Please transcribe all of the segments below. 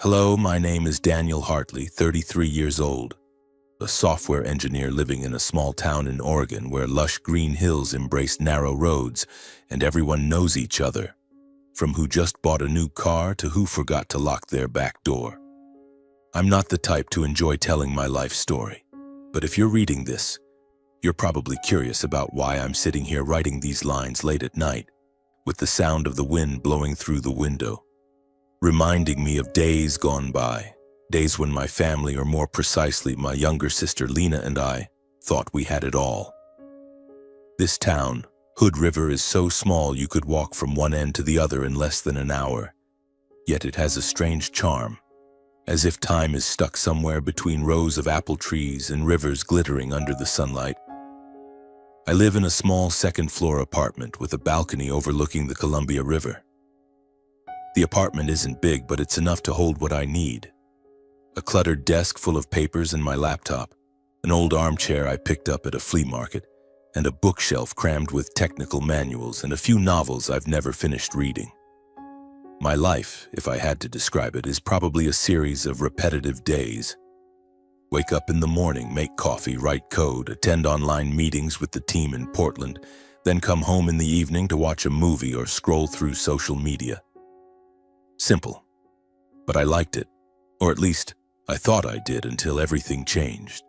Hello, my name is Daniel Hartley, 33 years old, a software engineer living in a small town in Oregon where lush green hills embrace narrow roads and everyone knows each other, from who just bought a new car to who forgot to lock their back door. I'm not the type to enjoy telling my life story, but if you're reading this, you're probably curious about why I'm sitting here writing these lines late at night, with the sound of the wind blowing through the window, reminding me of days gone by, days when my family, or more precisely my younger sister Lena and I, thought we had it all. This town, Hood River, is so small you could walk from one end to the other in less than an hour, yet it has a strange charm, as if time is stuck somewhere between rows of apple trees and rivers glittering under the sunlight. I live in a small second-floor apartment with a balcony overlooking the Columbia River. The apartment isn't big, but it's enough to hold what I need. A cluttered desk full of papers and my laptop, an old armchair I picked up at a flea market, and a bookshelf crammed with technical manuals and a few novels I've never finished reading. My life, if I had to describe it, is probably a series of repetitive days. Wake up in the morning, make coffee, write code, attend online meetings with the team in Portland, then come home in the evening to watch a movie or scroll through social media. Simple, but I liked it, or at least I thought I did until everything changed.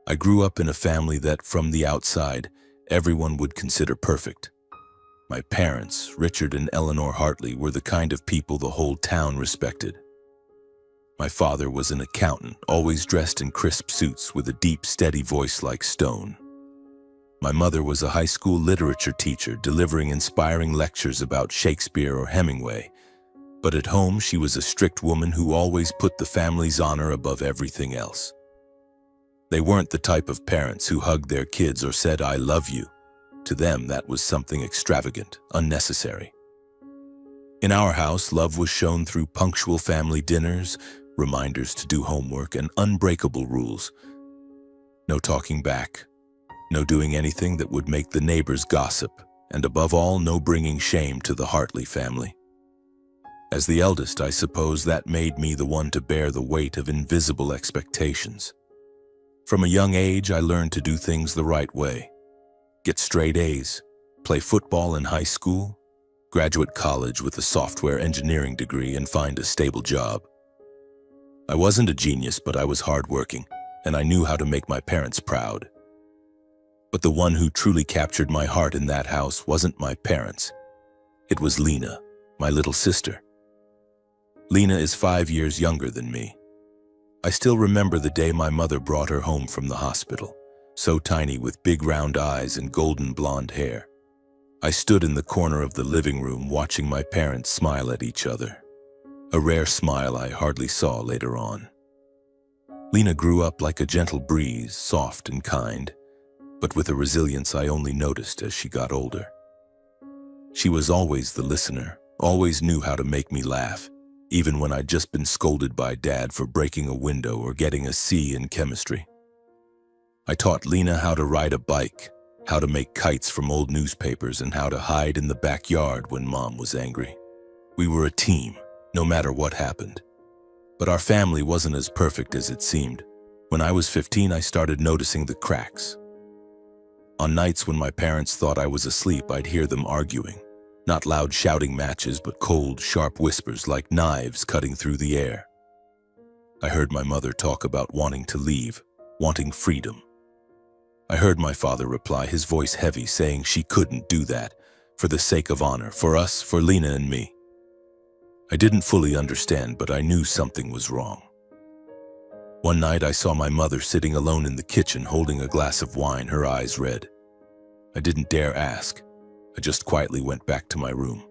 I grew up in a family that, from the outside, everyone would consider perfect. My parents, Richard and Eleanor Hartley, were the kind of people the whole town respected. My father was an accountant, always dressed in crisp suits with a deep, steady voice like stone. My mother was a high school literature teacher, delivering inspiring lectures about Shakespeare or Hemingway. But at home, she was a strict woman who always put the family's honor above everything else. They weren't the type of parents who hugged their kids or said, "I love you." To them, that was something extravagant, unnecessary. In our house, love was shown through punctual family dinners, reminders to do homework, and unbreakable rules. No talking back, no doing anything that would make the neighbors gossip, and above all, no bringing shame to the Hartley family. As the eldest, I suppose that made me the one to bear the weight of invisible expectations. From a young age, I learned to do things the right way. Get straight A's, play football in high school, graduate college with a software engineering degree, and find a stable job. I wasn't a genius, but I was hardworking, and I knew how to make my parents proud. But the one who truly captured my heart in that house wasn't my parents. It was Lena, my little sister. Lena is 5 years younger than me. I still remember the day my mother brought her home from the hospital, so tiny with big round eyes and golden blonde hair. I stood in the corner of the living room watching my parents smile at each other, a rare smile I hardly saw later on. Lena grew up like a gentle breeze, soft and kind, but with a resilience I only noticed as she got older. She was always the listener, always knew how to make me laugh, even when I'd just been scolded by Dad for breaking a window or getting a C in chemistry. I taught Lena how to ride a bike, how to make kites from old newspapers, and how to hide in the backyard when Mom was angry. We were a team, no matter what happened. But our family wasn't as perfect as it seemed. When I was 15, I started noticing the cracks. On nights when my parents thought I was asleep, I'd hear them arguing. Not loud shouting matches, but cold, sharp whispers like knives cutting through the air. I heard my mother talk about wanting to leave, wanting freedom. I heard my father reply, his voice heavy, saying she couldn't do that, for the sake of honor, for us, for Lena and me. I didn't fully understand, but I knew something was wrong. One night I saw my mother sitting alone in the kitchen holding a glass of wine, her eyes red. I didn't dare ask. I just quietly went back to my room.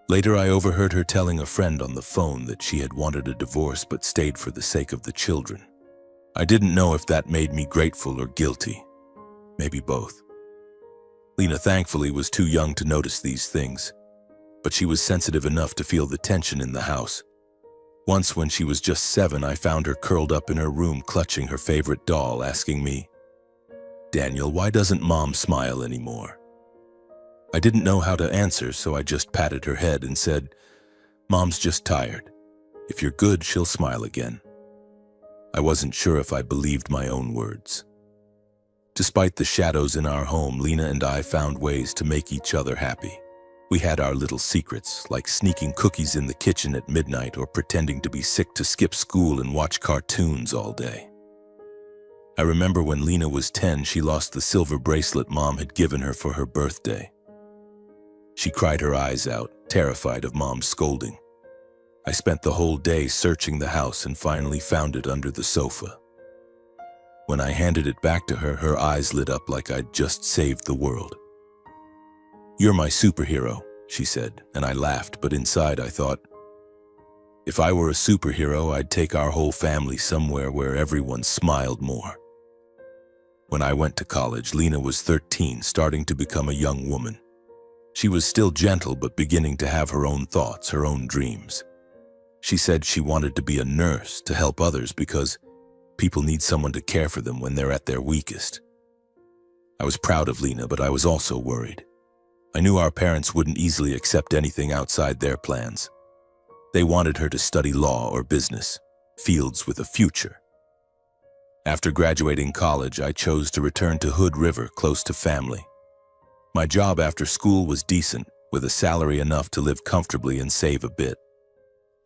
Later, I overheard her telling a friend on the phone that she had wanted a divorce but stayed for the sake of the children. I didn't know if that made me grateful or guilty. Maybe both. Lena thankfully was too young to notice these things, but she was sensitive enough to feel the tension in the house. Once when she was just 7, I found her curled up in her room clutching her favorite doll, asking me, "Daniel, why doesn't Mom smile anymore?" I didn't know how to answer, so I just patted her head and said, "Mom's just tired. If you're good, she'll smile again. I wasn't sure if I believed my own words. Despite the shadows in our home, Lena and I found ways to make each other happy. We had our little secrets, like sneaking cookies in the kitchen at midnight or pretending to be sick to skip school and watch cartoons all day. I remember when Lena was 10, she lost the silver bracelet Mom had given her for her birthday. She cried her eyes out, terrified of Mom's scolding. I spent the whole day searching the house and finally found it under the sofa. When I handed it back to her, her eyes lit up like I'd just saved the world. "You're my superhero," she said, and I laughed, but inside I thought, if I were a superhero, I'd take our whole family somewhere where everyone smiled more. When I went to college, Lena was 13, starting to become a young woman. She was still gentle, but beginning to have her own thoughts, her own dreams. She said she wanted to be a nurse to help others because people need someone to care for them when they're at their weakest. I was proud of Lena, but I was also worried. I knew our parents wouldn't easily accept anything outside their plans. They wanted her to study law or business, fields with a future. After graduating college, I chose to return to Hood River, close to family. My job after school was decent, with a salary enough to live comfortably and save a bit.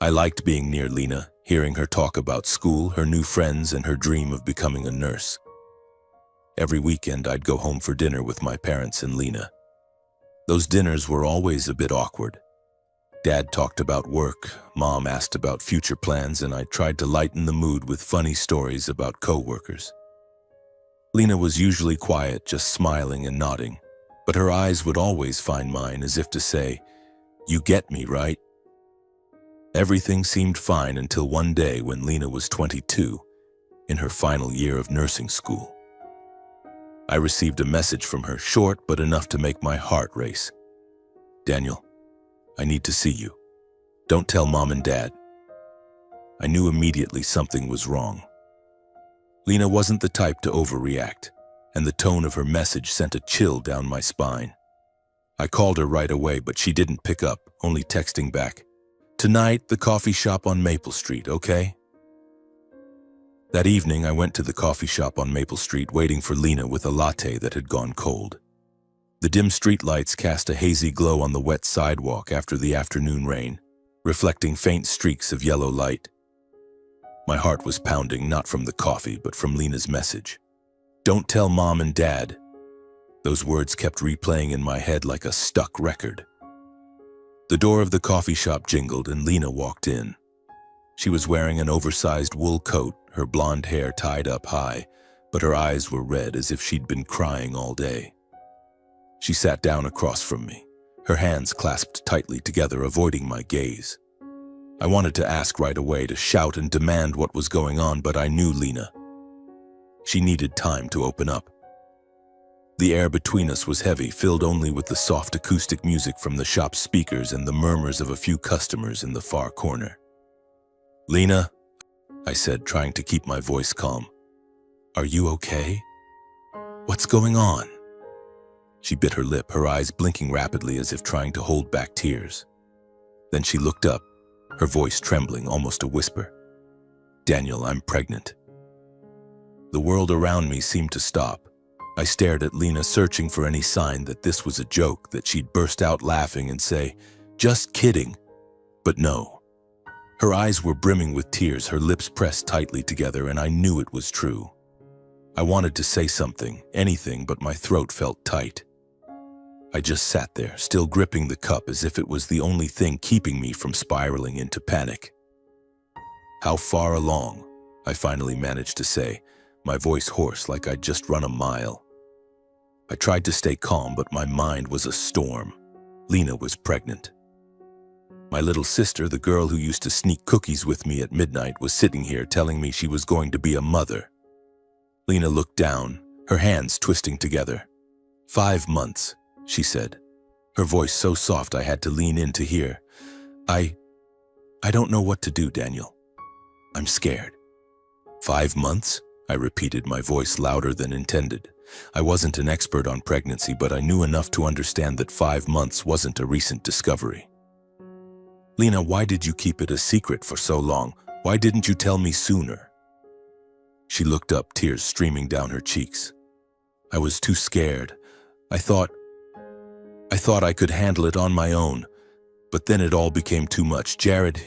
I liked being near Lena, hearing her talk about school, her new friends, and her dream of becoming a nurse. Every weekend, I'd go home for dinner with my parents and Lena. Those dinners were always a bit awkward. Dad talked about work, Mom asked about future plans, and I tried to lighten the mood with funny stories about co-workers. Lena was usually quiet, just smiling and nodding, but her eyes would always find mine as if to say, "You get me, right?" Everything seemed fine until one day when Lena was 22, in her final year of nursing school. I received a message from her, short but enough to make my heart race. "Daniel, I need to see you. Don't tell Mom and Dad." I knew immediately something was wrong. Lena wasn't the type to overreact, and the tone of her message sent a chill down my spine. I called her right away, but she didn't pick up, only texting back, "Tonight, the coffee shop on Maple Street, okay?" That evening, I went to the coffee shop on Maple Street, waiting for Lena with a latte that had gone cold. The dim streetlights cast a hazy glow on the wet sidewalk after the afternoon rain, reflecting faint streaks of yellow light. My heart was pounding, not from the coffee, but from Lena's message. "Don't tell Mom and Dad." Those words kept replaying in my head like a stuck record. The door of the coffee shop jingled and Lena walked in. She was wearing an oversized wool coat, her blonde hair tied up high, but her eyes were red as if she'd been crying all day. She sat down across from me, her hands clasped tightly together, avoiding my gaze. I wanted to ask right away, to shout and demand what was going on, but I knew Lena. She needed time to open up. The air between us was heavy, filled only with the soft acoustic music from the shop's speakers and the murmurs of a few customers in the far corner. "Lena," I said, trying to keep my voice calm. "Are you okay? What's going on?" She bit her lip, her eyes blinking rapidly as if trying to hold back tears. Then she looked up, her voice trembling, almost a whisper. "Daniel, I'm pregnant." The world around me seemed to stop. I stared at Lena, searching for any sign that this was a joke, that she'd burst out laughing and say, "Just kidding." But no. Her eyes were brimming with tears, her lips pressed tightly together, and I knew it was true. I wanted to say something, anything, but my throat felt tight. I just sat there, still gripping the cup as if it was the only thing keeping me from spiraling into panic. "How far along?" I finally managed to say, my voice hoarse like I'd just run a mile. I tried to stay calm, but my mind was a storm. Lena was pregnant. My little sister, the girl who used to sneak cookies with me at midnight, was sitting here telling me she was going to be a mother. Lena looked down, her hands twisting together. 5 months, she said, her voice so soft I had to lean in to hear. I don't know what to do, Daniel. I'm scared." 5 months? I repeated, my voice louder than intended. I wasn't an expert on pregnancy, but I knew enough to understand that 5 months wasn't a recent discovery. Lena, why did you keep it a secret for so long? Why didn't you tell me sooner? She looked up, tears streaming down her cheeks. I was too scared. I thought I could handle it on my own, but then it all became too much. Jared,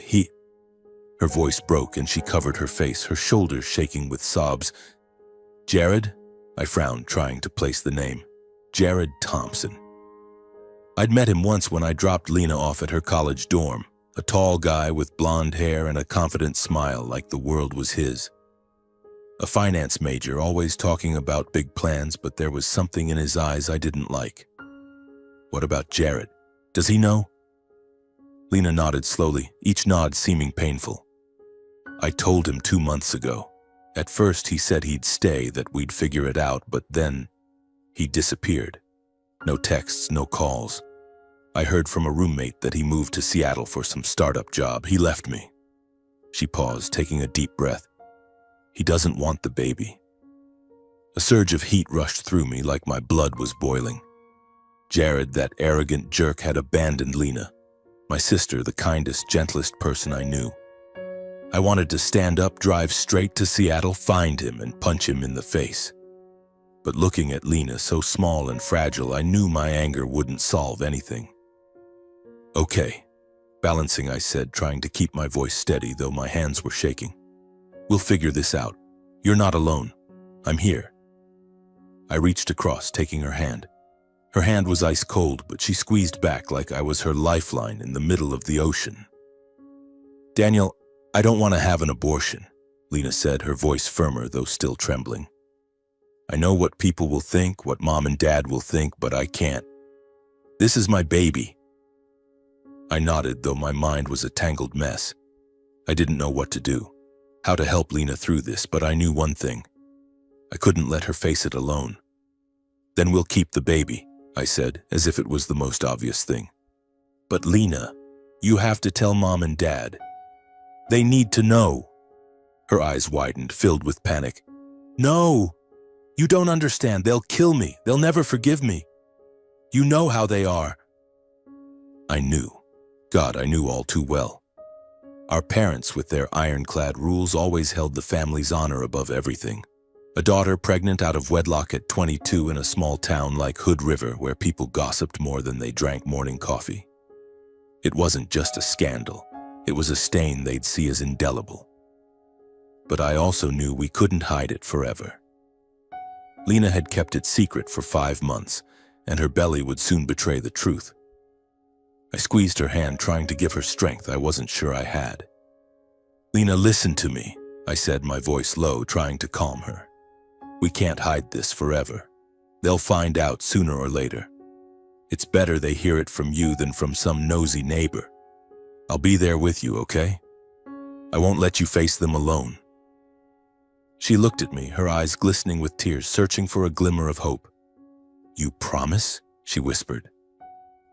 Her voice broke and she covered her face, her shoulders shaking with sobs. Jared? I frowned, trying to place the name. Jared Thompson. I'd met him once when I dropped Lena off at her college dorm, a tall guy with blonde hair and a confident smile like the world was his. A finance major, always talking about big plans, but there was something in his eyes I didn't like. What about Jared? Does he know? Lena nodded slowly, each nod seeming painful. I told him 2 months ago. At first he said he'd stay, that we'd figure it out, but then he disappeared. No texts, no calls. I heard from a roommate that he moved to Seattle for some startup job. He left me. She paused, taking a deep breath. He doesn't want the baby. A surge of heat rushed through me like my blood was boiling. Jared, that arrogant jerk, had abandoned Lena, my sister, the kindest, gentlest person I knew. I wanted to stand up, drive straight to Seattle, find him, and punch him in the face. But looking at Lena, so small and fragile, I knew my anger wouldn't solve anything. Okay, balancing, I said, trying to keep my voice steady, though my hands were shaking. We'll figure this out. You're not alone. I'm here. I reached across, taking her hand. Her hand was ice cold, but she squeezed back like I was her lifeline in the middle of the ocean. Daniel, I don't want to have an abortion, Lena said, her voice firmer, though still trembling. I know what people will think, what Mom and Dad will think, but I can't. This is my baby. I nodded, though my mind was a tangled mess. I didn't know what to do, how to help Lena through this, but I knew one thing. I couldn't let her face it alone. Then we'll keep the baby, I said, as if it was the most obvious thing. But Lena, you have to tell Mom and Dad. They need to know. Her eyes widened, filled with panic. No, you don't understand. They'll kill me. They'll never forgive me. You know how they are. I knew. God, I knew all too well. Our parents, with their ironclad rules, always held the family's honor above everything. A daughter pregnant out of wedlock at 22 in a small town like Hood River, where people gossiped more than they drank morning coffee. It wasn't just a scandal. It was a stain they'd see as indelible. But I also knew we couldn't hide it forever. Lena had kept it secret for 5 months, and her belly would soon betray the truth. I squeezed her hand, trying to give her strength I wasn't sure I had. Lena, listen to me, I said, my voice low, trying to calm her. We can't hide this forever. They'll find out sooner or later. It's better they hear it from you than from some nosy neighbor. I'll be there with you, okay? I won't let you face them alone. She looked at me, her eyes glistening with tears, searching for a glimmer of hope. You promise? She whispered.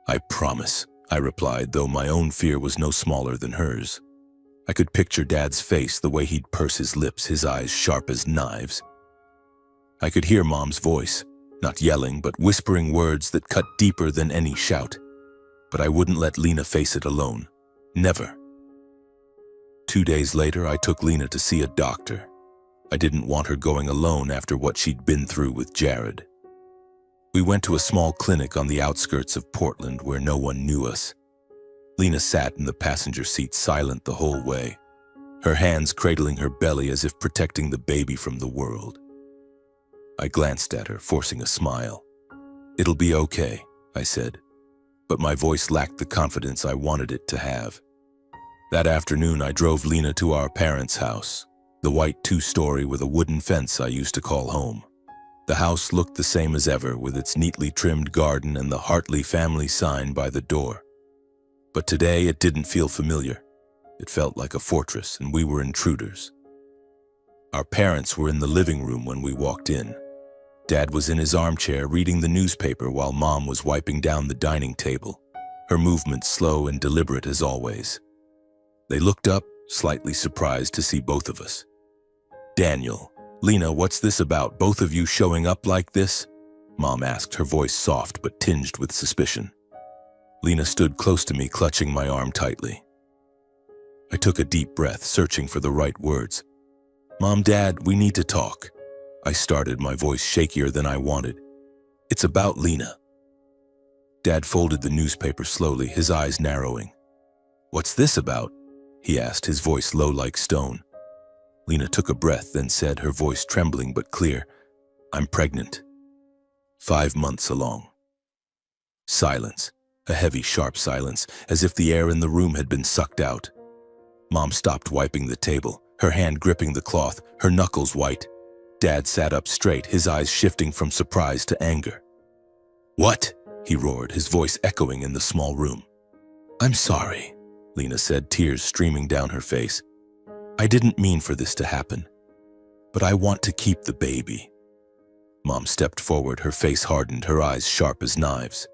I promise, I replied, though my own fear was no smaller than hers. I could picture Dad's face, the way he'd purse his lips, his eyes sharp as knives. I could hear Mom's voice, not yelling, but whispering words that cut deeper than any shout. But I wouldn't let Lena face it alone. Never. 2 days later, I took Lena to see a doctor. I didn't want her going alone after what she'd been through with Jared. We went to a small clinic on the outskirts of Portland where no one knew us. Lena sat in the passenger seat, silent the whole way, her hands cradling her belly as if protecting the baby from the world. I glanced at her, forcing a smile. It'll be okay, I said, but my voice lacked the confidence I wanted it to have. That afternoon, I drove Lena to our parents' house, the white 2-story with a wooden fence I used to call home. The house looked the same as ever, with its neatly trimmed garden and the Hartley family sign by the door. But today it didn't feel familiar. It felt like a fortress, and we were intruders. Our parents were in the living room when we walked in. Dad was in his armchair reading the newspaper while Mom was wiping down the dining table, her movements slow and deliberate as always. They looked up, slightly surprised to see both of us. Daniel, Lena, what's this about? Both of you showing up like this? Mom asked, her voice soft but tinged with suspicion. Lena stood close to me, clutching my arm tightly. I took a deep breath, searching for the right words. "Mom, Dad, we need to talk." I started, my voice shakier than I wanted. "It's about Lena." Dad folded the newspaper slowly, his eyes narrowing. "What's this about?" he asked, his voice low like stone. Lena took a breath, then said, her voice trembling but clear, "I'm pregnant. 5 months along." Silence, a heavy, sharp silence, as if the air in the room had been sucked out. Mom stopped wiping the table, her hand gripping the cloth, her knuckles white. Dad sat up straight, his eyes shifting from surprise to anger. "What?" he roared, his voice echoing in the small room. "I'm sorry," Lena said, tears streaming down her face. "I didn't mean for this to happen, but I want to keep the baby." Mom stepped forward, her face hardened, her eyes sharp as knives.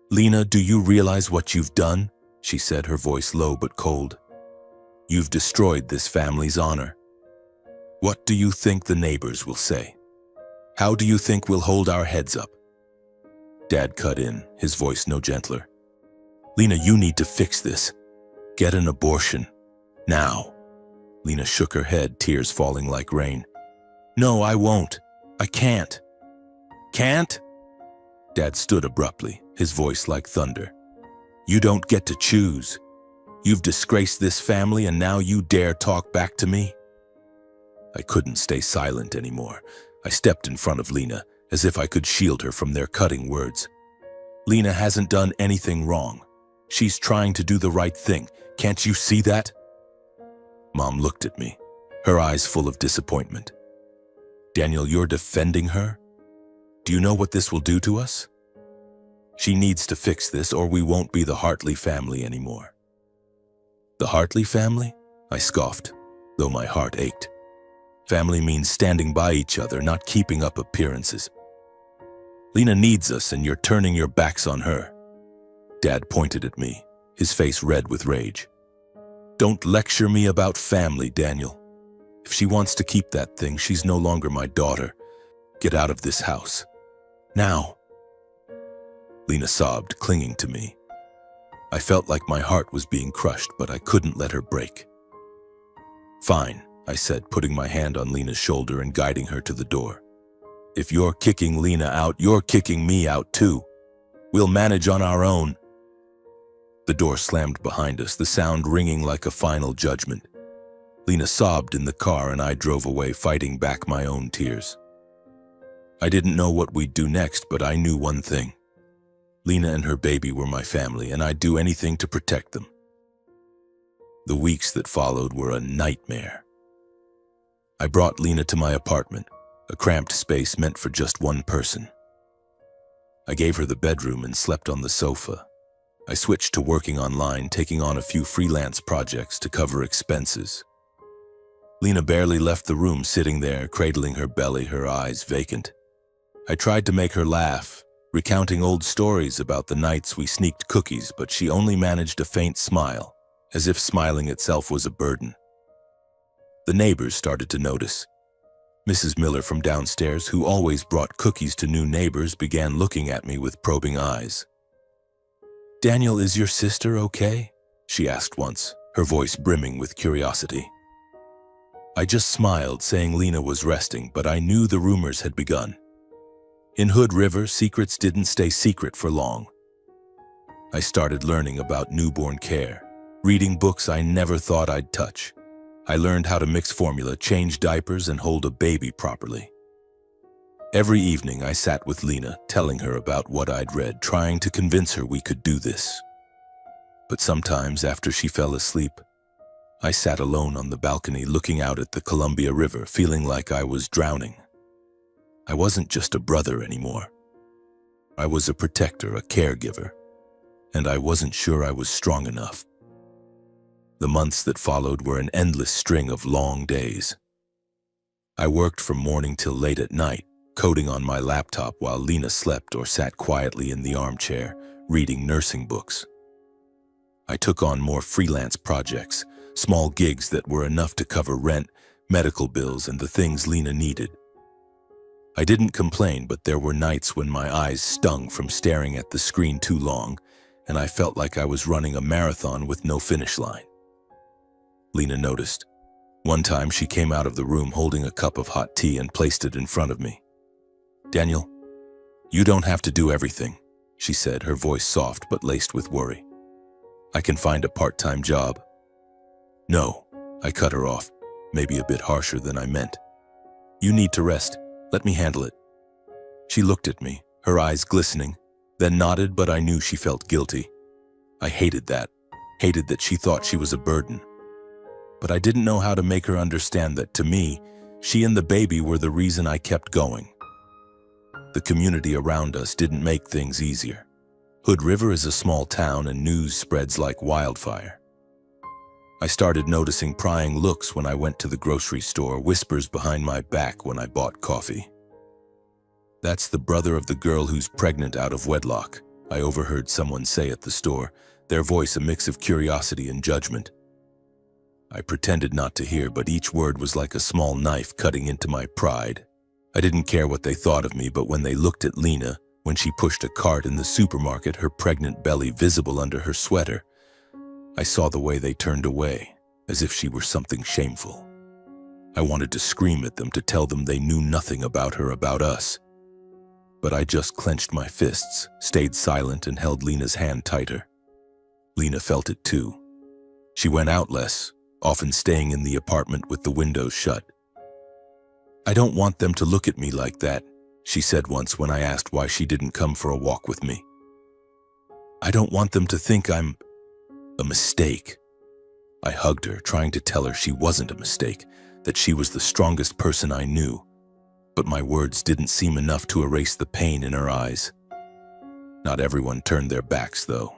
"Lena, do you realize what you've done?" she said, her voice low but cold. "You've destroyed this family's honor. What do you think the neighbors will say? How do you think we'll hold our heads up?" Dad cut in, his voice no gentler. "Lena, you need to fix this. Get an abortion. Now." Lena shook her head, tears falling like rain. "No, I won't. I can't." "Can't?" Dad stood abruptly, his voice like thunder. "You don't get to choose. You've disgraced this family and now you dare talk back to me?" I couldn't stay silent anymore. I stepped in front of Lena, as if I could shield her from their cutting words. "Lena hasn't done anything wrong. She's trying to do the right thing. Can't you see that?" Mom looked at me, her eyes full of disappointment. "Daniel, you're defending her? Do you know what this will do to us? She needs to fix this or we won't be the Hartley family anymore." "The Hartley family?" I scoffed, though my heart ached. Family means standing by each other, not keeping up appearances. "Lena needs us and you're turning your backs on her." Dad pointed at me, his face red with rage. "Don't lecture me about family, Daniel. If she wants to keep that thing, she's no longer my daughter. Get out of this house. Now." Lena sobbed, clinging to me. I felt like my heart was being crushed, but I couldn't let her break. "Fine," I said, putting my hand on Lena's shoulder and guiding her to the door. "If you're kicking Lena out, you're kicking me out too. We'll manage on our own." The door slammed behind us, the sound ringing like a final judgment. Lena sobbed in the car and I drove away, fighting back my own tears. I didn't know what we'd do next, but I knew one thing. Lena and her baby were my family, and I'd do anything to protect them. The weeks that followed were a nightmare. I brought Lena to my apartment, a cramped space meant for just one person. I gave her the bedroom and slept on the sofa. I switched to working online, taking on a few freelance projects to cover expenses. Lena barely left the room, sitting there, cradling her belly, her eyes vacant. I tried to make her laugh, recounting old stories about the nights we sneaked cookies, but she only managed a faint smile, as if smiling itself was a burden. The neighbors started to notice. Mrs. Miller from downstairs, who always brought cookies to new neighbors, began looking at me with probing eyes. "Daniel, is your sister okay?" she asked once, her voice brimming with curiosity. I just smiled, saying Lena was resting, but I knew the rumors had begun. In Hood River, secrets didn't stay secret for long. I started learning about newborn care, reading books I never thought I'd touch. I learned how to mix formula, change diapers, and hold a baby properly. Every evening I sat with Lena, telling her about what I'd read, trying to convince her we could do this. But sometimes, after she fell asleep, I sat alone on the balcony looking out at the Columbia River, feeling like I was drowning. I wasn't just a brother anymore. I was a protector, a caregiver, and I wasn't sure I was strong enough. The months that followed were an endless string of long days. I worked from morning till late at night, coding on my laptop while Lena slept or sat quietly in the armchair, reading nursing books. I took on more freelance projects, small gigs that were enough to cover rent, medical bills, and the things Lena needed. I didn't complain, but there were nights when my eyes stung from staring at the screen too long, and I felt like I was running a marathon with no finish line. Lena noticed. One time she came out of the room holding a cup of hot tea and placed it in front of me. "Daniel, you don't have to do everything," she said, her voice soft but laced with worry. "I can find a part-time job." "No," I cut her off, maybe a bit harsher than I meant. "You need to rest. Let me handle it." She looked at me, her eyes glistening, then nodded, but I knew she felt guilty. I hated that she thought she was a burden. But I didn't know how to make her understand that, to me, she and the baby were the reason I kept going. The community around us didn't make things easier. Hood River is a small town and news spreads like wildfire. I started noticing prying looks when I went to the grocery store, whispers behind my back when I bought coffee. "That's the brother of the girl who's pregnant out of wedlock," I overheard someone say at the store, their voice a mix of curiosity and judgment. I pretended not to hear, but each word was like a small knife cutting into my pride. I didn't care what they thought of me, but when they looked at Lena, when she pushed a cart in the supermarket, her pregnant belly visible under her sweater, I saw the way they turned away, as if she were something shameful. I wanted to scream at them, to tell them they knew nothing about her, about us. But I just clenched my fists, stayed silent, and held Lena's hand tighter. Lena felt it too. She went out less, often staying in the apartment with the windows shut. "I don't want them to look at me like that," she said once when I asked why she didn't come for a walk with me. "I don't want them to think I'm a mistake." I hugged her, trying to tell her she wasn't a mistake, that she was the strongest person I knew. But my words didn't seem enough to erase the pain in her eyes. Not everyone turned their backs, though.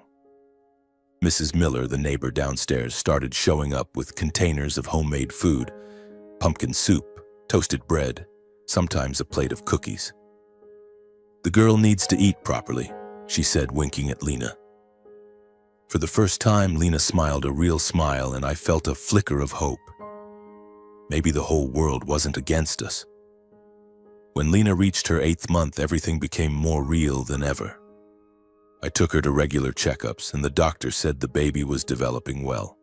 Mrs. Miller, the neighbor downstairs, started showing up with containers of homemade food, pumpkin soup, toasted bread, sometimes a plate of cookies. "The girl needs to eat properly," she said, winking at Lena. For the first time, Lena smiled a real smile, and I felt a flicker of hope. Maybe the whole world wasn't against us. When Lena reached her 8th month, everything became more real than ever. I took her to regular checkups, and the doctor said the baby was developing well.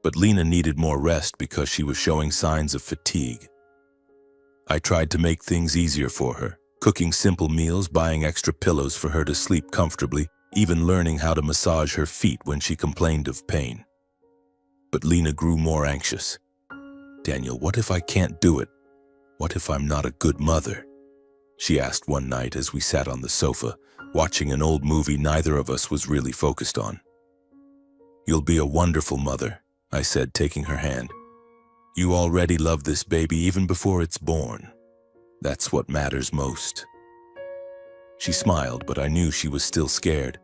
But Lena needed more rest because she was showing signs of fatigue. I tried to make things easier for her, cooking simple meals, buying extra pillows for her to sleep comfortably, even learning how to massage her feet when she complained of pain. But Lena grew more anxious. "Daniel, what if I can't do it? What if I'm not a good mother?" she asked one night as we sat on the sofa, watching an old movie neither of us was really focused on. "You'll be a wonderful mother," I said, taking her hand. "You already love this baby even before it's born. That's what matters most." She smiled, but I knew she was still scared.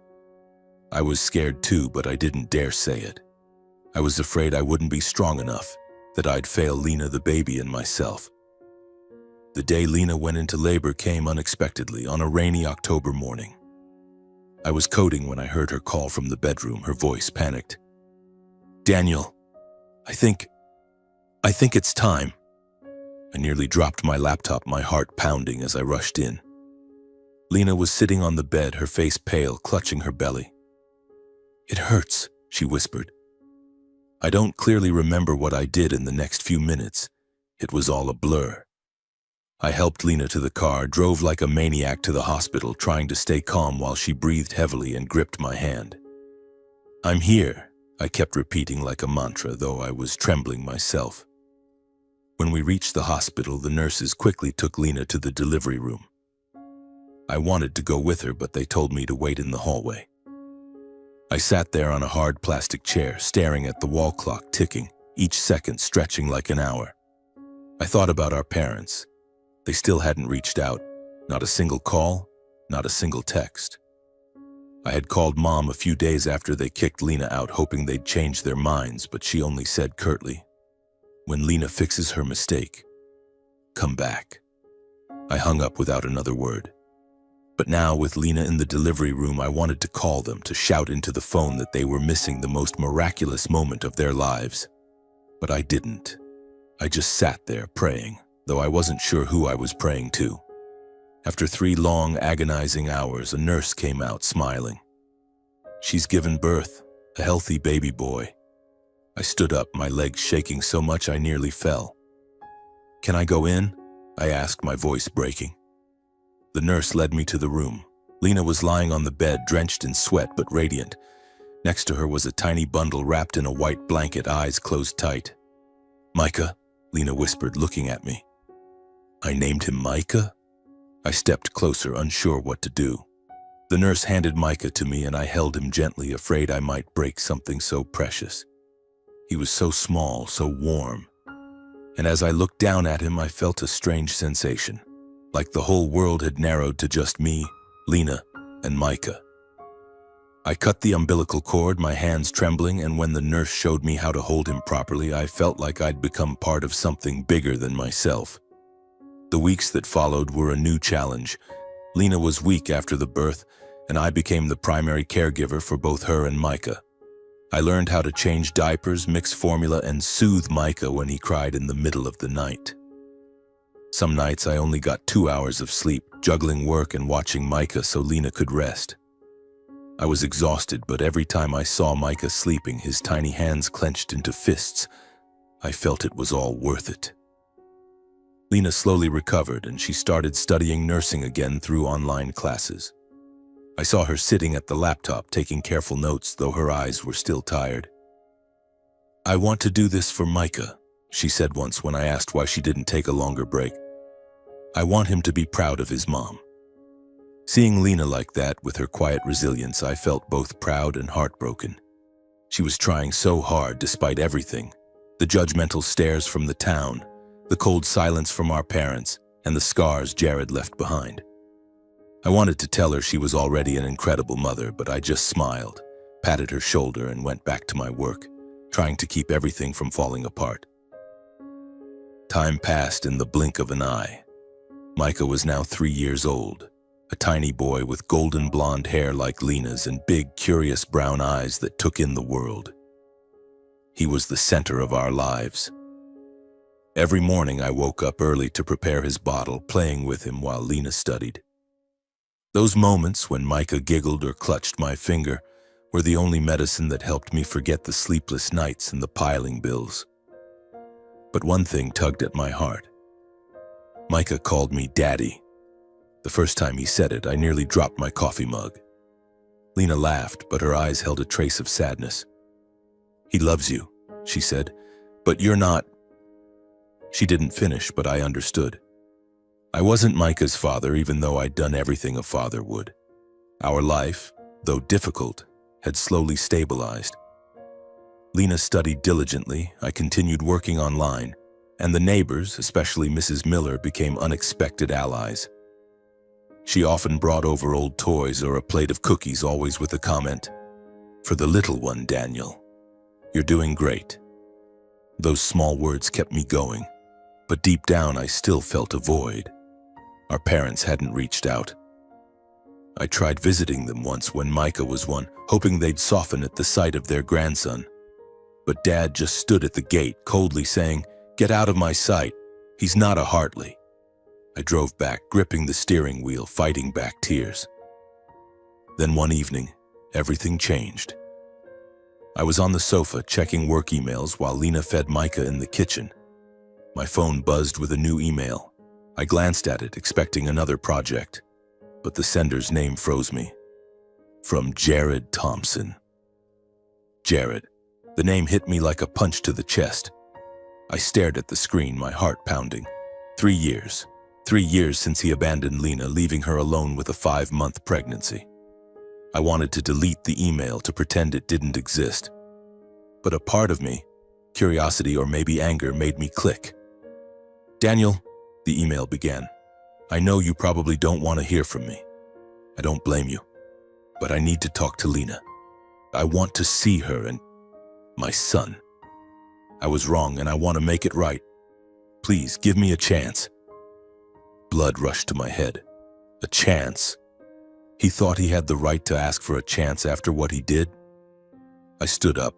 I was scared too, but I didn't dare say it. I was afraid I wouldn't be strong enough, that I'd fail Lena the baby and myself. The day Lena went into labor came unexpectedly on a rainy October morning. I was coding when I heard her call from the bedroom, her voice panicked. "Daniel, I think it's time." I nearly dropped my laptop, my heart pounding as I rushed in. Lena was sitting on the bed, her face pale, clutching her belly. "It hurts," she whispered. I don't clearly remember what I did in the next few minutes. It was all a blur. I helped Lena to the car, drove like a maniac to the hospital, trying to stay calm while she breathed heavily and gripped my hand. "I'm here," I kept repeating like a mantra, though I was trembling myself. When we reached the hospital, the nurses quickly took Lena to the delivery room. I wanted to go with her, but they told me to wait in the hallway. I sat there on a hard plastic chair, staring at the wall clock ticking, each second stretching like an hour. I thought about our parents. They still hadn't reached out. Not a single call, not a single text. I had called Mom a few days after they kicked Lena out, hoping they'd change their minds, but she only said curtly, "When Lena fixes her mistake, come back." I hung up without another word. But now, with Lena in the delivery room, I wanted to call them, to shout into the phone that they were missing the most miraculous moment of their lives. But I didn't. I just sat there praying, though I wasn't sure who I was praying to. After 3 long, agonizing hours, a nurse came out smiling. "She's given birth, a healthy baby boy." I stood up, my legs shaking so much I nearly fell. "Can I go in?" I asked, my voice breaking. The nurse led me to the room. Lena was lying on the bed, drenched in sweat but radiant. Next to her was a tiny bundle wrapped in a white blanket, eyes closed tight. "Micah," Lena whispered, looking at me. I named him Micah? I stepped closer, unsure what to do. The nurse handed Micah to me and I held him gently, afraid I might break something so precious. He was so small, so warm. And as I looked down at him, I felt a strange sensation, like the whole world had narrowed to just me, Lena, and Micah. I cut the umbilical cord, my hands trembling, and when the nurse showed me how to hold him properly, I felt like I'd become part of something bigger than myself. The weeks that followed were a new challenge. Lena was weak after the birth, and I became the primary caregiver for both her and Micah. I learned how to change diapers, mix formula, and soothe Micah when he cried in the middle of the night. Some nights I only got 2 hours of sleep, juggling work and watching Micah so Lena could rest. I was exhausted, but every time I saw Micah sleeping, his tiny hands clenched into fists, I felt it was all worth it. Lena slowly recovered, and she started studying nursing again through online classes. I saw her sitting at the laptop, taking careful notes, though her eyes were still tired. "I want to do this for Micah," she said once when I asked why she didn't take a longer break. "I want him to be proud of his mom." Seeing Lena like that, with her quiet resilience, I felt both proud and heartbroken. She was trying so hard despite everything, the judgmental stares from the town, the cold silence from our parents, and the scars Jared left behind. I wanted to tell her she was already an incredible mother, but I just smiled, patted her shoulder, and went back to my work, trying to keep everything from falling apart. Time passed in the blink of an eye. Micah was now 3 years old, a tiny boy with golden blonde hair like Lena's and big, curious brown eyes that took in the world. He was the center of our lives. Every morning I woke up early to prepare his bottle, playing with him while Lena studied. Those moments when Micah giggled or clutched my finger were the only medicine that helped me forget the sleepless nights and the piling bills. But one thing tugged at my heart. Micah called me Daddy. The first time he said it, I nearly dropped my coffee mug. Lena laughed, but her eyes held a trace of sadness. "He loves you," she said, "but you're not." She didn't finish, but I understood. I wasn't Micah's father, even though I'd done everything a father would. Our life, though difficult, had slowly stabilized. Lena studied diligently, I continued working online, and the neighbors, especially Mrs. Miller, became unexpected allies. She often brought over old toys or a plate of cookies, always with a comment, "For the little one, Daniel. You're doing great." Those small words kept me going, but deep down I still felt a void. Our parents hadn't reached out. I tried visiting them once when Micah was 1, hoping they'd soften at the sight of their grandson. But Dad just stood at the gate, coldly saying, "Get out of my sight. He's not a Hartley." I drove back, gripping the steering wheel, fighting back tears. Then one evening, everything changed. I was on the sofa checking work emails while Lena fed Micah in the kitchen. My phone buzzed with a new email. I glanced at it, expecting another project, but the sender's name froze me. From Jared Thompson. Jared. The name hit me like a punch to the chest. I stared at the screen, my heart pounding. 3 years. 3 years since he abandoned Lena, leaving her alone with a 5-month pregnancy. I wanted to delete the email, to pretend it didn't exist. But a part of me, curiosity or maybe anger, made me click. "Daniel," the email began, "I know you probably don't want to hear from me. I don't blame you. But I need to talk to Lena. I want to see her and my son. I was wrong and I want to make it right. Please give me a chance." Blood rushed to my head. A chance? He thought he had the right to ask for a chance after what he did? I stood up,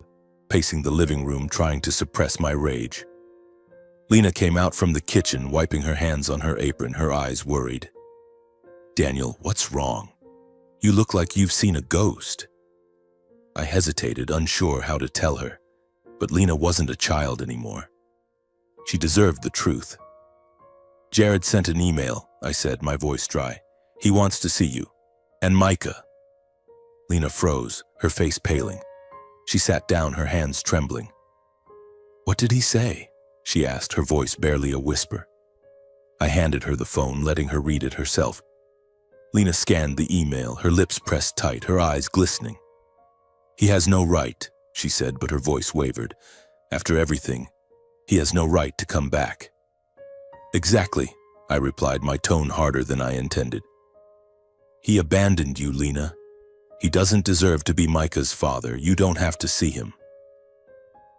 pacing the living room, trying to suppress my rage. Lena came out from the kitchen, wiping her hands on her apron, her eyes worried. "Daniel, what's wrong? You look like you've seen a ghost." I hesitated, unsure how to tell her. But Lena wasn't a child anymore. She deserved the truth. "Jared sent an email," I said, my voice dry. "He wants to see you. And Micah." Lena froze, her face paling. She sat down, her hands trembling. "What did he say?" she asked, her voice barely a whisper. I handed her the phone, letting her read it herself. Lena scanned the email, her lips pressed tight, her eyes glistening. "He has no right," she said, but her voice wavered. "After everything, he has no right to come back." "Exactly," I replied, my tone harder than I intended. "He abandoned you, Lena. He doesn't deserve to be Micah's father. You don't have to see him."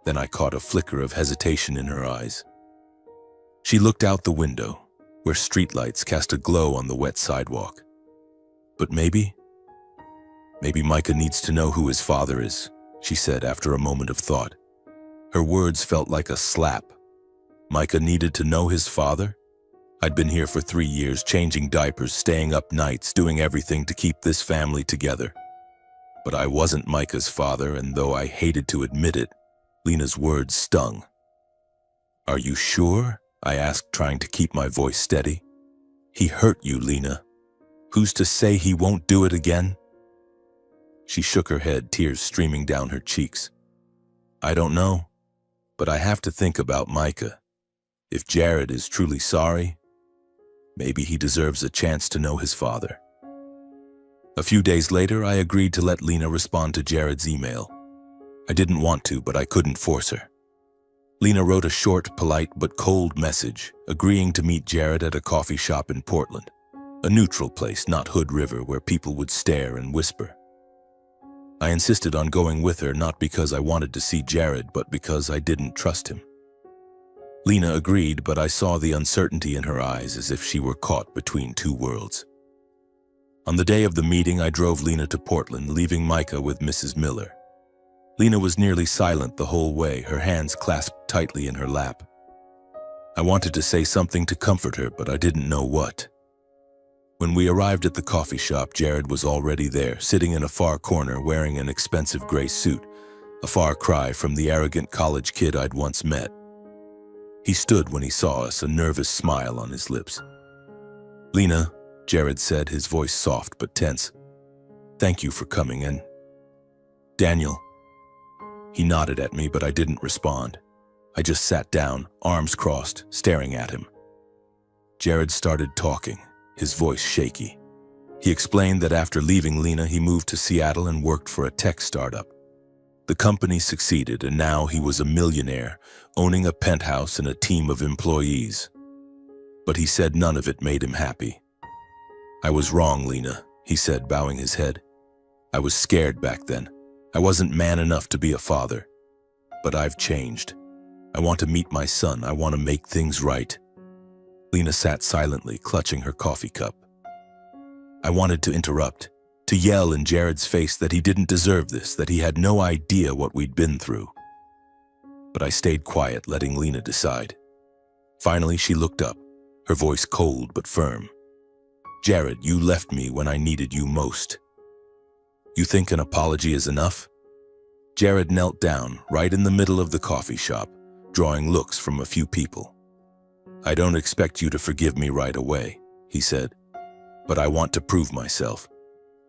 Then I caught a flicker of hesitation in her eyes. She looked out the window, where streetlights cast a glow on the wet sidewalk. "But maybe Micah needs to know who his father is," she said after a moment of thought. Her words felt like a slap. Micah needed to know his father? I'd been here for 3 years, changing diapers, staying up nights, doing everything to keep this family together. But I wasn't Micah's father, and though I hated to admit it, Lena's words stung. "Are you sure?" I asked, trying to keep my voice steady. "He hurt you, Lena. Who's to say he won't do it again?" She shook her head, tears streaming down her cheeks. "I don't know, but I have to think about Micah. If Jared is truly sorry, maybe he deserves a chance to know his father." A few days later, I agreed to let Lena respond to Jared's email. I didn't want to, but I couldn't force her. Lena wrote a short, polite, but cold message, agreeing to meet Jared at a coffee shop in Portland, a neutral place, not Hood River, where people would stare and whisper. I insisted on going with her, not because I wanted to see Jared, but because I didn't trust him. Lena agreed, but I saw the uncertainty in her eyes, as if she were caught between two worlds. On the day of the meeting, I drove Lena to Portland, leaving Micah with Mrs. Miller. Lena was nearly silent the whole way, her hands clasped tightly in her lap. I wanted to say something to comfort her, but I didn't know what. When we arrived at the coffee shop, Jared was already there, sitting in a far corner wearing an expensive gray suit, a far cry from the arrogant college kid I'd once met. He stood when he saw us, a nervous smile on his lips. "Lena," Jared said, his voice soft but tense, "thank you for coming in." "Daniel." He nodded at me, but I didn't respond. I just sat down, arms crossed, staring at him. Jared started talking, his voice shaky. He explained that after leaving Lena, he moved to Seattle and worked for a tech startup. The company succeeded, and now he was a millionaire, owning a penthouse and a team of employees. But he said none of it made him happy. "I was wrong, Lena," he said, bowing his head. "I was scared back then. I wasn't man enough to be a father. But I've changed. I want to meet my son. I want to make things right." Lena sat silently, clutching her coffee cup. I wanted to interrupt, to yell in Jared's face that he didn't deserve this, that he had no idea what we'd been through. But I stayed quiet, letting Lena decide. Finally, she looked up, her voice cold but firm. "Jared, you left me when I needed you most. You think an apology is enough?" Jared knelt down, right in the middle of the coffee shop, drawing looks from a few people. "I don't expect you to forgive me right away," he said, "but I want to prove myself.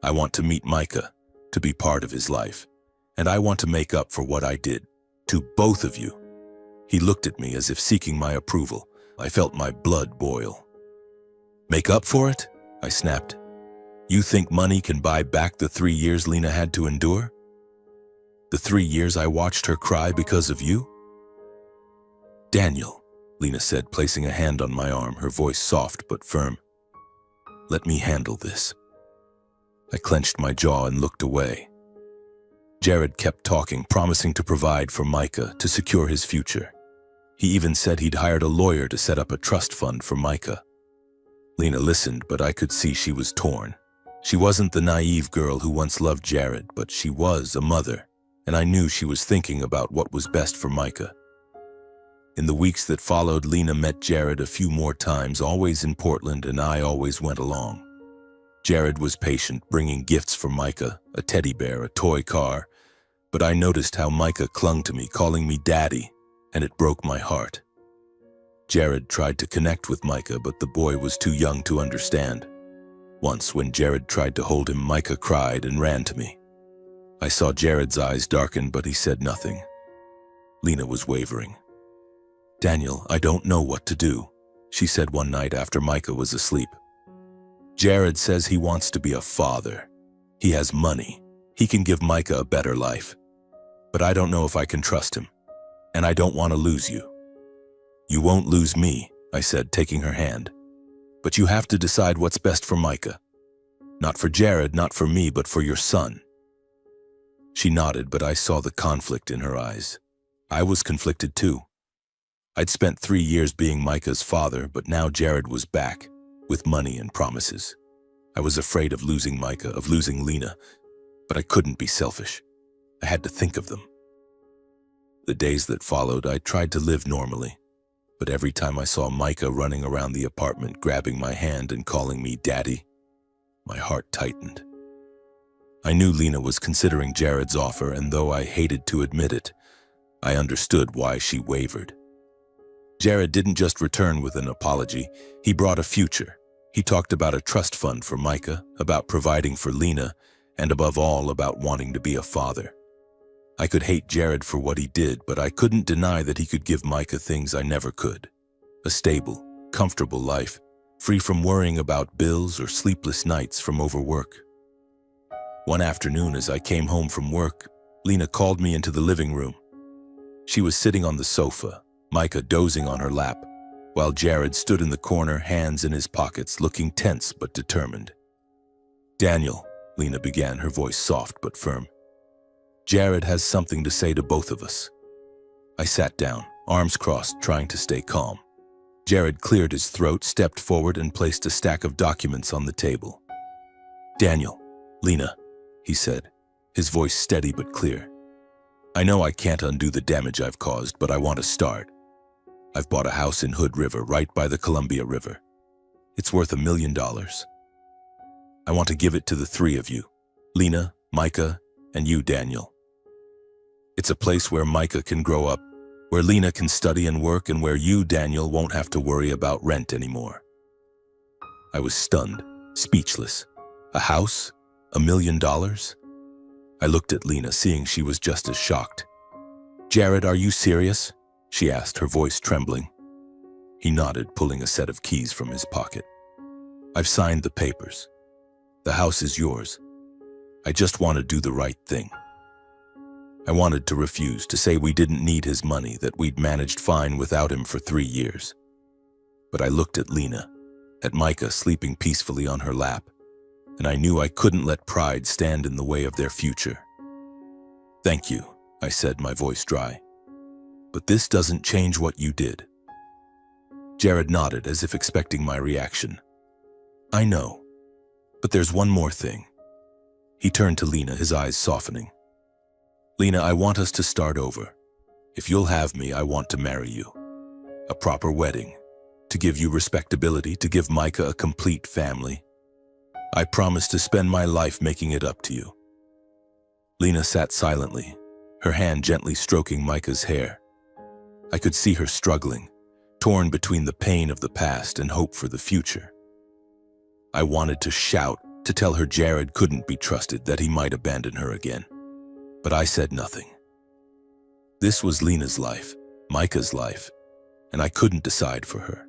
I want to meet Micah, to be part of his life, and I want to make up for what I did, to both of you." He looked at me as if seeking my approval. I felt my blood boil. "Make up for it?" I snapped. "You think money can buy back the 3 years Lena had to endure? The 3 years I watched her cry because of you?" "Daniel," Lena said, placing a hand on my arm, her voice soft but firm. "Let me handle this." I clenched my jaw and looked away. Jared kept talking, promising to provide for Micah, to secure his future. He even said he'd hired a lawyer to set up a trust fund for Micah. Lena listened, but I could see she was torn. She wasn't the naive girl who once loved Jared, but she was a mother, and I knew she was thinking about what was best for Micah. In the weeks that followed, Lena met Jared a few more times, always in Portland, and I always went along. Jared was patient, bringing gifts for Micah, a teddy bear, a toy car, But I noticed how Micah clung to me, calling me daddy, and it broke my heart. Jared tried to connect with Micah, but the boy was too young to understand. Once, when Jared tried to hold him, Micah cried and ran to me. I saw Jared's eyes darken, but he said nothing. Lena was wavering. "Daniel, I don't know what to do," she said one night after Micah was asleep. "Jared says he wants to be a father. He has money. He can give Micah a better life. But I don't know if I can trust him, and I don't want to lose you." "You won't lose me," I said, taking her hand. "But you have to decide what's best for Micah. Not for Jared, not for me, but for your son." She nodded, but I saw the conflict in her eyes. I was conflicted too. I'd spent 3 years being Micah's father, but now Jared was back, with money and promises. I was afraid of losing Micah, of losing Lena, but I couldn't be selfish. I had to think of them. The days that followed, I tried to live normally, but every time I saw Micah running around the apartment, grabbing my hand and calling me daddy, my heart tightened. I knew Lena was considering Jared's offer, and though I hated to admit it, I understood why she wavered. Jared didn't just return with an apology, he brought a future. He talked about a trust fund for Micah, about providing for Lena, and above all, about wanting to be a father. I could hate Jared for what he did, but I couldn't deny that he could give Micah things I never could. A stable, comfortable life, free from worrying about bills or sleepless nights from overwork. One afternoon, as I came home from work, Lena called me into the living room. She was sitting on the sofa, Micah dozing on her lap, while Jared stood in the corner, hands in his pockets, looking tense but determined. "Daniel," Lena began, her voice soft but firm. "Jared has something to say to both of us." I sat down, arms crossed, trying to stay calm. Jared cleared his throat, stepped forward, and placed a stack of documents on the table. "Daniel, Lena," he said, his voice steady but clear. "I know I can't undo the damage I've caused, but I want to start. I've bought a house in Hood River, right by the Columbia River. It's worth $1 million. I want to give it to the 3 of you, Lena, Micah, and you, Daniel. It's a place where Micah can grow up, where Lena can study and work, and where you, Daniel, won't have to worry about rent anymore." I was stunned, speechless. A house? $1 million? I looked at Lena, seeing she was just as shocked. "Jared, are you serious?" she asked, her voice trembling. He nodded, pulling a set of keys from his pocket. "I've signed the papers. The house is yours. I just want to do the right thing." I wanted to refuse, to say we didn't need his money, that we'd managed fine without him for 3 years. But I looked at Lena, at Micah sleeping peacefully on her lap, and I knew I couldn't let pride stand in the way of their future. "Thank you," I said, my voice dry. "But this doesn't change what you did." Jared nodded, as if expecting my reaction. "I know, but there's one more thing." He turned to Lena, his eyes softening. "Lena, I want us to start over. If you'll have me, I want to marry you. A proper wedding, to give you respectability, to give Micah a complete family. I promise to spend my life making it up to you." Lena sat silently, her hand gently stroking Micah's hair. I could see her struggling, torn between the pain of the past and hope for the future. I wanted to shout, to tell her Jared couldn't be trusted, that he might abandon her again. But I said nothing. This was Lena's life, Micah's life, and I couldn't decide for her.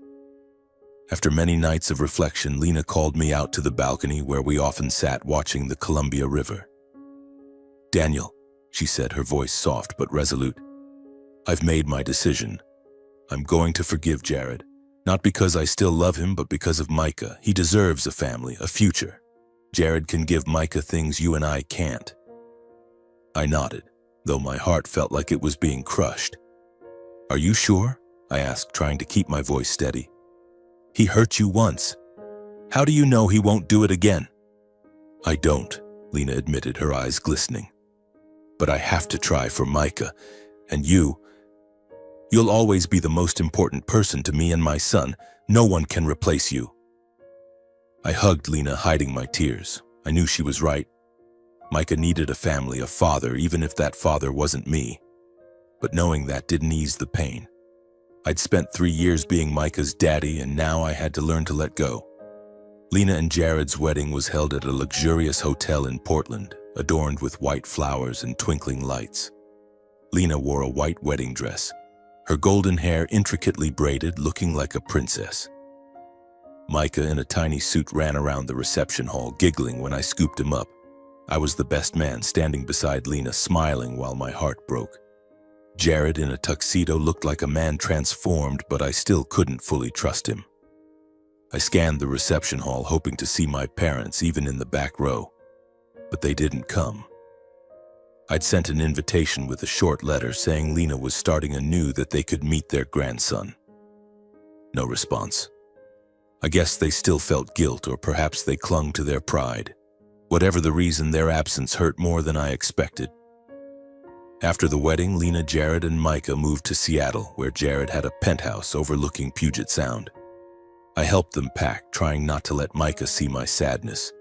After many nights of reflection, Lena called me out to the balcony where we often sat watching the Columbia River. "Daniel," she said, her voice soft but resolute, "I've made my decision. I'm going to forgive Jared, not because I still love him, but because of Micah. He deserves a family, a future. Jared can give Micah things you and I can't." I nodded, though my heart felt like it was being crushed. "Are you sure?" I asked, trying to keep my voice steady. "He hurt you once. How do you know he won't do it again?" "I don't," Lena admitted, her eyes glistening. "But I have to try for Micah, and you'll always be the most important person to me and my son. No one can replace you." I hugged Lena, hiding my tears. I knew she was right. Micah needed a family, a father, even if that father wasn't me. But knowing that didn't ease the pain. I'd spent 3 years being Micah's daddy, and now I had to learn to let go. Lena and Jared's wedding was held at a luxurious hotel in Portland, adorned with white flowers and twinkling lights. Lena wore a white wedding dress, her golden hair intricately braided, looking like a princess. Micah, in a tiny suit, ran around the reception hall, giggling when I scooped him up. I was the best man, standing beside Lena, smiling while my heart broke. Jared, in a tuxedo, looked like a man transformed, but I still couldn't fully trust him. I scanned the reception hall, hoping to see my parents, even in the back row. But they didn't come. I'd sent an invitation with a short letter saying Lena was starting anew, that they could meet their grandson. No response. I guess they still felt guilt, or perhaps they clung to their pride. Whatever the reason, their absence hurt more than I expected. After the wedding, Lena, Jared, and Micah moved to Seattle, where Jared had a penthouse overlooking Puget Sound. I helped them pack, trying not to let Micah see my sadness.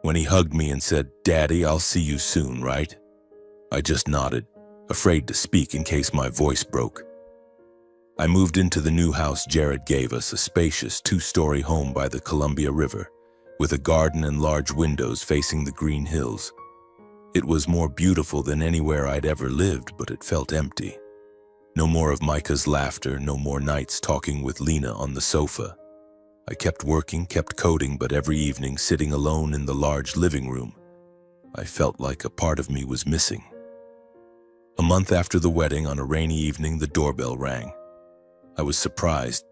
When he hugged me and said, "Daddy, I'll see you soon, right?" I just nodded, afraid to speak in case my voice broke. I moved into the new house Jared gave us, a spacious 2-story home by the Columbia River, with a garden and large windows facing the green hills. It was more beautiful than anywhere I'd ever lived, but it felt empty. No more of Micah's laughter, no more nights talking with Lena on the sofa. I kept working, kept coding, but every evening, sitting alone in the large living room, I felt like a part of me was missing. A month after the wedding, on a rainy evening, the doorbell rang. I was surprised.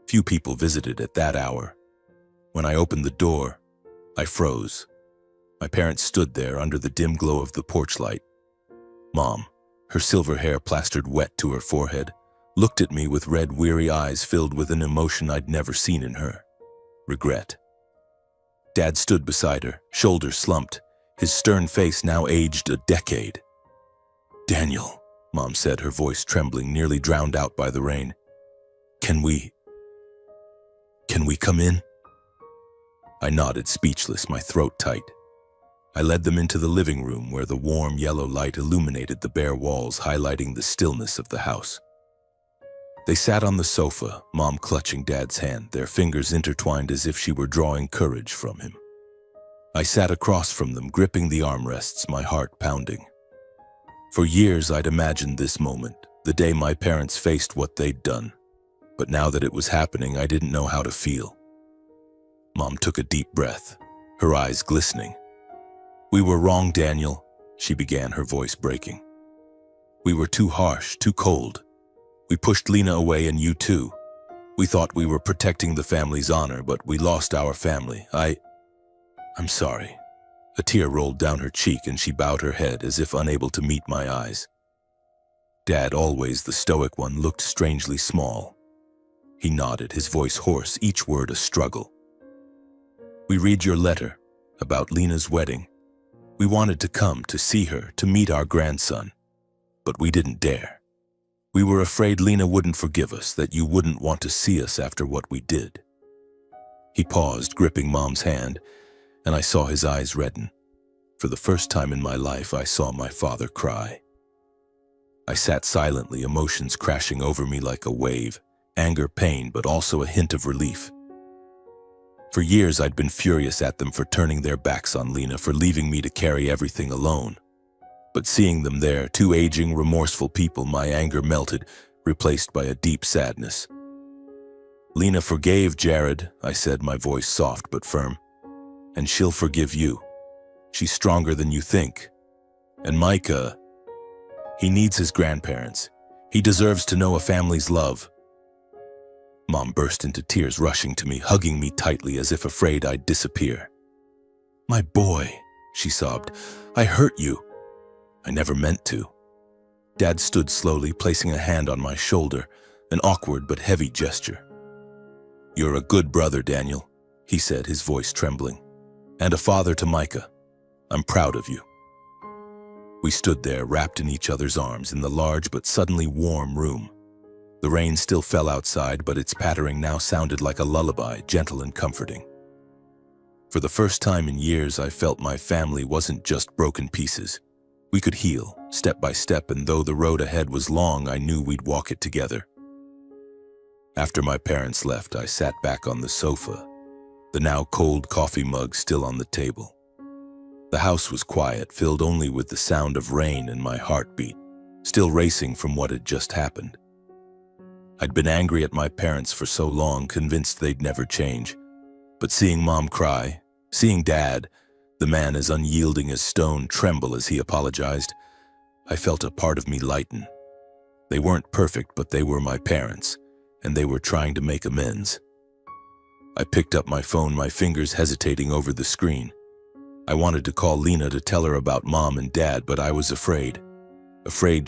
Few people visited at that hour. When I opened the door, I froze. My parents stood there under the dim glow of the porch light. Mom, her silver hair plastered wet to her forehead, looked at me with red, weary eyes filled with an emotion I'd never seen in her: regret. Dad stood beside her, shoulders slumped, his stern face now aged a decade. "Daniel," Mom said, her voice trembling, nearly drowned out by the rain. Can we come in?" I nodded, speechless, my throat tight. I led them into the living room, where the warm yellow light illuminated the bare walls, highlighting the stillness of the house. They sat on the sofa, Mom clutching Dad's hand, their fingers intertwined as if she were drawing courage from him. I sat across from them, gripping the armrests, my heart pounding. For years I'd imagined this moment, the day my parents faced what they'd done. But now that it was happening, I didn't know how to feel. Mom took a deep breath, her eyes glistening. "We were wrong, Daniel," she began, her voice breaking. "We were too harsh, too cold. We pushed Lena away, and you too. We thought we were protecting the family's honor, but we lost our family. I'm sorry." A tear rolled down her cheek, and she bowed her head as if unable to meet my eyes. Dad, always the stoic one, looked strangely small. He nodded, his voice hoarse, each word a struggle. "We read your letter about Lena's wedding. We wanted to come, to see her, to meet our grandson. But we didn't dare. We were afraid Lena wouldn't forgive us, that you wouldn't want to see us after what we did." He paused, gripping Mom's hand, and I saw his eyes redden. For the first time in my life, I saw my father cry. I sat silently, emotions crashing over me like a wave. Anger, pain, but also a hint of relief. For years, I'd been furious at them for turning their backs on Lena, for leaving me to carry everything alone. But seeing them there, two aging, remorseful people, my anger melted, replaced by a deep sadness. "Lena forgave Jared," I said, my voice soft but firm. "And she'll forgive you. She's stronger than you think. And Micah, he needs his grandparents. He deserves to know a family's love." Mom burst into tears, rushing to me, hugging me tightly as if afraid I'd disappear. "My boy," she sobbed, "I hurt you. I never meant to." Dad stood slowly, placing a hand on my shoulder, an awkward but heavy gesture. "You're a good brother, Daniel," he said, his voice trembling, "and a father to Micah. I'm proud of you." We stood there, wrapped in each other's arms, in the large but suddenly warm room. The rain still fell outside, but its pattering now sounded like a lullaby, gentle and comforting. For the first time in years, I felt my family wasn't just broken pieces. We could heal, step by step, and though the road ahead was long, I knew we'd walk it together. After my parents left, I sat back on the sofa, the now cold coffee mug still on the table. The house was quiet, filled only with the sound of rain and my heartbeat, still racing from what had just happened. I'd been angry at my parents for so long, convinced they'd never change. But seeing Mom cry, seeing Dad, the man as unyielding as stone, tremble as he apologized, I felt a part of me lighten. They weren't perfect, but they were my parents, and they were trying to make amends. I picked up my phone, my fingers hesitating over the screen. I wanted to call Lena to tell her about Mom and Dad, but I was afraid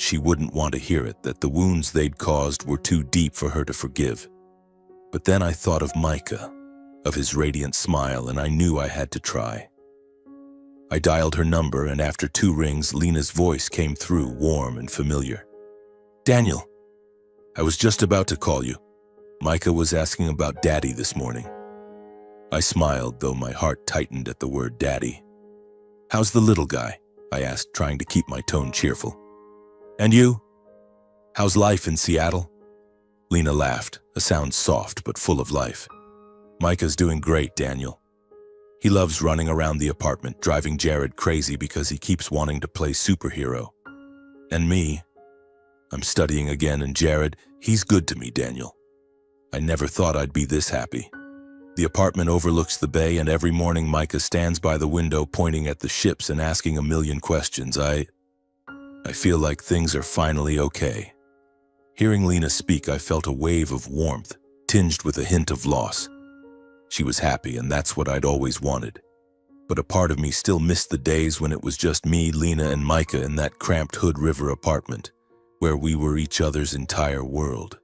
she wouldn't want to hear it, that the wounds they'd caused were too deep for her to forgive. But then I thought of Micah, of his radiant smile, and I knew I had to try. I dialed her number, and after 2 rings, Lena's voice came through, warm and familiar. "Daniel, I was just about to call you. Micah was asking about Daddy this morning." I smiled, though my heart tightened at the word Daddy. "How's the little guy?" I asked, trying to keep my tone cheerful. "And you? How's life in Seattle?" Lena laughed, a sound soft but full of life. "Micah's doing great, Daniel. He loves running around the apartment, driving Jared crazy because he keeps wanting to play superhero. And me, I'm studying again, and Jared, he's good to me, Daniel. I never thought I'd be this happy." The apartment overlooks the bay, and every morning Micah stands by the window pointing at the ships and asking a million questions. I feel like things are finally okay. Hearing Lena speak, I felt a wave of warmth, tinged with a hint of loss. She was happy, and that's what I'd always wanted. But a part of me still missed the days when it was just me, Lena, and Micah in that cramped Hood River apartment, where we were each other's entire world.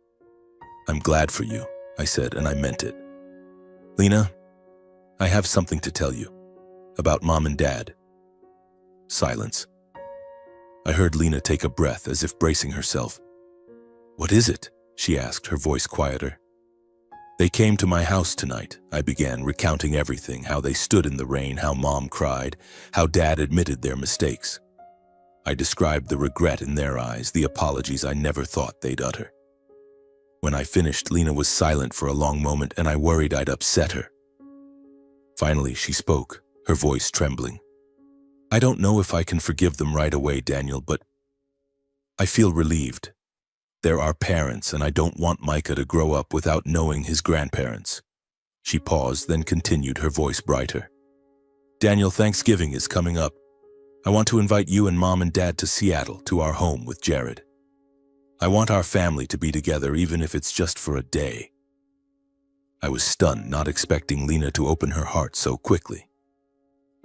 "I'm glad for you," I said, and I meant it. "Lena, I have something to tell you. About Mom and Dad." Silence. I heard Lena take a breath, as if bracing herself. "What is it?" she asked, her voice quieter. "They came to my house tonight," I began, recounting everything, how they stood in the rain, how Mom cried, how Dad admitted their mistakes. I described the regret in their eyes, the apologies I never thought they'd utter. When I finished, Lena was silent for a long moment, and I worried I'd upset her. Finally, she spoke, her voice trembling. "I don't know if I can forgive them right away, Daniel, but I feel relieved. They're our parents, and I don't want Micah to grow up without knowing his grandparents." She paused, then continued, her voice brighter. "Daniel, Thanksgiving is coming up. I want to invite you and Mom and Dad to Seattle, to our home with Jared. I want our family to be together, even if it's just for a day." I was stunned, not expecting Lena to open her heart so quickly.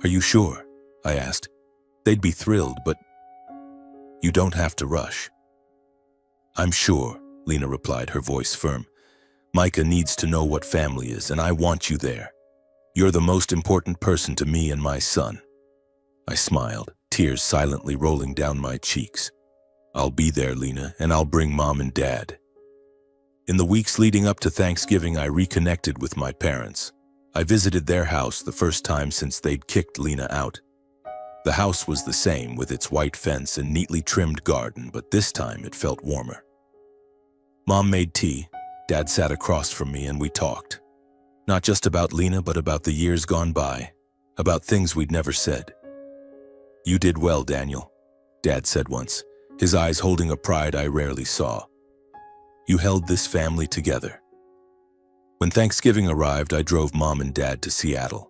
"Are you sure?" I asked. "They'd be thrilled, but you don't have to rush." "I'm sure," Lena replied, her voice firm. "Micah needs to know what family is, and I want you there. You're the most important person to me and my son." I smiled, tears silently rolling down my cheeks. "I'll be there, Lena, and I'll bring Mom and Dad." In the weeks leading up to Thanksgiving, I reconnected with my parents. I visited their house, the first time since they'd kicked Lena out. The house was the same, with its white fence and neatly trimmed garden, but this time it felt warmer. Mom made tea, Dad sat across from me, and we talked. Not just about Lena, but about the years gone by, about things we'd never said. "You did well, Daniel," Dad said once, his eyes holding a pride I rarely saw. "You held this family together." When Thanksgiving arrived, I drove Mom and Dad to Seattle.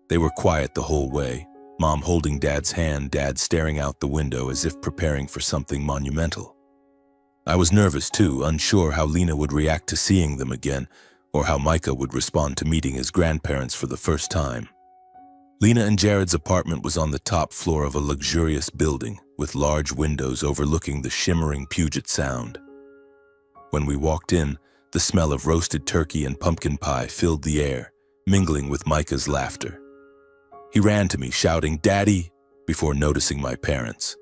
They were quiet the whole way, Mom holding Dad's hand, Dad staring out the window as if preparing for something monumental. I was nervous too, unsure how Lena would react to seeing them again, or how Micah would respond to meeting his grandparents for the first time. Lena and Jared's apartment was on the top floor of a luxurious building, with large windows overlooking the shimmering Puget Sound. When we walked in, the smell of roasted turkey and pumpkin pie filled the air, mingling with Micah's laughter. He ran to me, shouting, "Daddy," before noticing my parents.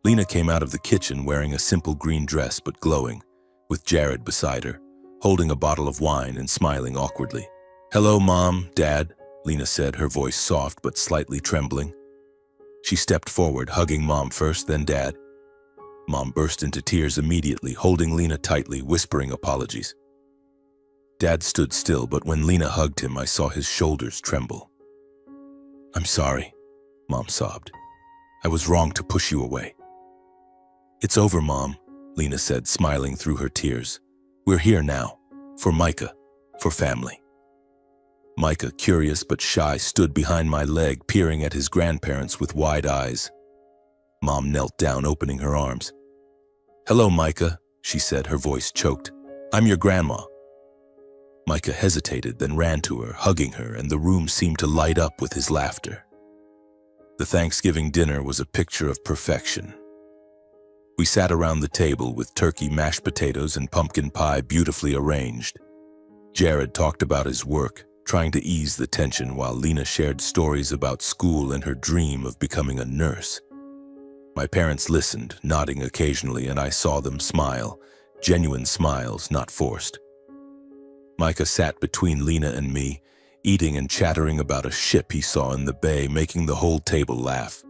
Lena came out of the kitchen wearing a simple green dress but glowing, with Jared beside her, holding a bottle of wine and smiling awkwardly. "Hello, Mom, Dad," Lena said, her voice soft but slightly trembling. She stepped forward, hugging Mom first, then Dad. Mom burst into tears immediately, holding Lena tightly, whispering apologies. Dad stood still, but when Lena hugged him, I saw his shoulders tremble. "I'm sorry," Mom sobbed. "I was wrong to push you away." "It's over, Mom," Lena said, smiling through her tears. "We're here now, for Micah, for family." Micah, curious but shy, stood behind my leg, peering at his grandparents with wide eyes. Mom knelt down, opening her arms. "Hello, Micah," she said, her voice choked. "I'm your grandma." Micah hesitated, then ran to her, hugging her, and the room seemed to light up with his laughter. The Thanksgiving dinner was a picture of perfection. We sat around the table with turkey, mashed potatoes, and pumpkin pie beautifully arranged. Jared talked about his work, trying to ease the tension, while Lena shared stories about school and her dream of becoming a nurse. My parents listened, nodding occasionally, and I saw them smile, genuine smiles, not forced. Micah sat between Lena and me, eating and chattering about a ship he saw in the bay, making the whole table laugh.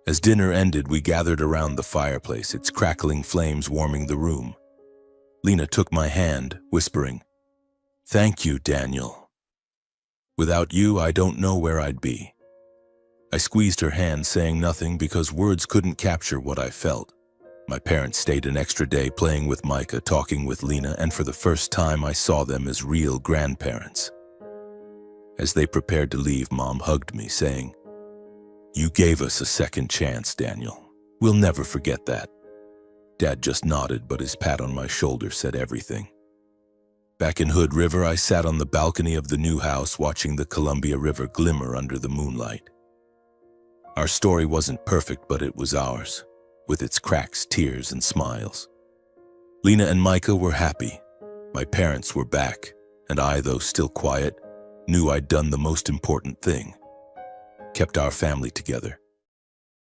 As dinner ended, we gathered around the fireplace, its crackling flames warming the room. Lena took my hand, whispering, "Thank you, Daniel. Without you, I don't know where I'd be." I squeezed her hand, saying nothing because words couldn't capture what I felt. My parents stayed an extra day playing with Micah, talking with Lena, and for the first time I saw them as real grandparents. As they prepared to leave, Mom hugged me, saying, "You gave us a second chance, Daniel. We'll never forget that." Dad just nodded, but his pat on my shoulder said everything. Back in Hood River, I sat on the balcony of the new house, watching the Columbia River glimmer under the moonlight. Our story wasn't perfect, but it was ours, with its cracks, tears, and smiles. Lena and Micah were happy. My parents were back, and I, though still quiet, knew I'd done the most important thing: kept our family together.